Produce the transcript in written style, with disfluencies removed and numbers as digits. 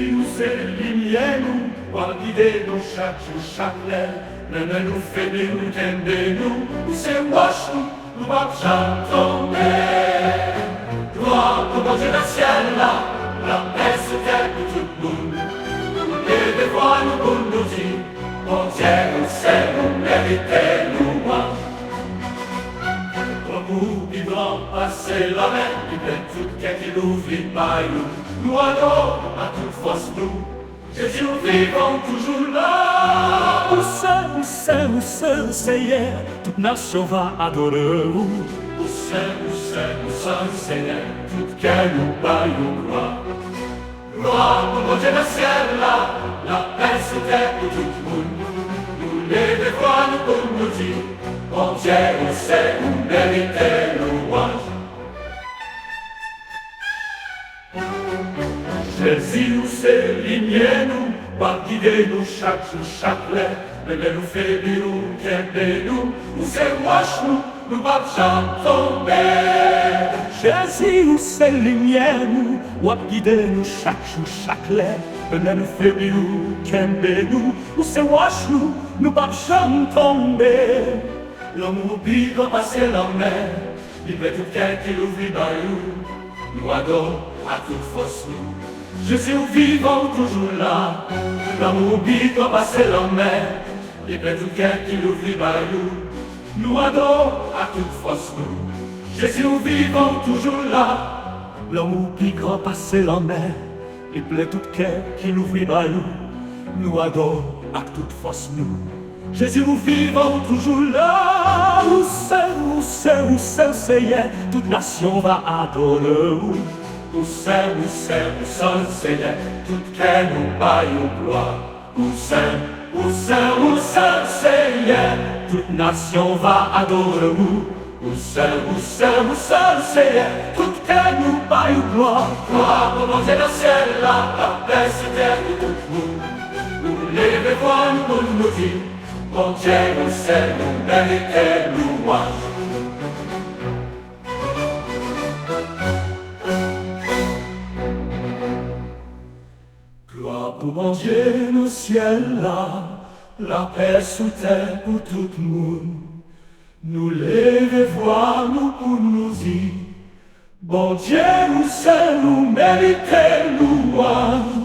Jésus, c'est l'imienne, pour guider nous chaque jour, chaque lèvre. Ne nous fait nous tendez nous, c'est wash nous va chanter. Gloire au bon Dieu du ciel, la paix sur terre pour tout le monde. Et des voix nous pour nous dire, bon Dieu, c'est nous mériter nous moi. Nous vivons passer la main, il fait tout qu'est qu'il ouvre par nous. Nous adorons à toute force nous, Jésus nous vivons toujours là. Où c'est hier, toute nation va adorer. Où c'est Seigneur, tout cœur nous bat nous gloire. Gloire au bon Dieu du ciel là, la paix sur terre pour tout le monde. Nous les dévoilons nous pour nous dire, bon Dieu, c'est nous mériter louange. Jésus, c'est l'imienne nous, va guider nous chaque jour, chaque lèvre. Mais nous fait nous, qu'aider nous, nous c'est wash nous va chanter. Jésus, c'est l'imienne, va guider nous chaque jour, chaque lèvre. Mais nous fait nous, qu'aider nous, nous c'est wash nous va chanter. L'amour vivant passer la mer, il veut tout cœur qu'il ouvre dans nous. Nous adorons à toute force nous. Jésus vivant toujours là. L'amour vivant passer la mer, il veut tout cœur qu'il ouvre dans nous. Nous adorons à toute force nous. Jésus vivant toujours là. L'amour qui grand passer la mer, il plaît tout cœur qui nous vit par nous. Nous adorons à toute force nous. Jésus nous vivons toujours là. Où c'est, Seigneur, toute nation va adorer. Où c'est, Seigneur, toute cœur nous bat une gloire. Où c'est, Seigneur, toute nation va adorer. Où c'est, Seigneur, toute cœur nous bat une gloire. Gloire au bon Dieu du ciel, la paix sur terre pour tout le monde. Nous les voir nous pour nous dire, bon Dieu, c'est nous mériter louange. Gloire pour mon Dieu au ciel là, la paix sous terre pour tout le monde. Nous lever voir nous pour nous dire, bon Dieu, c'est nous mériter louange.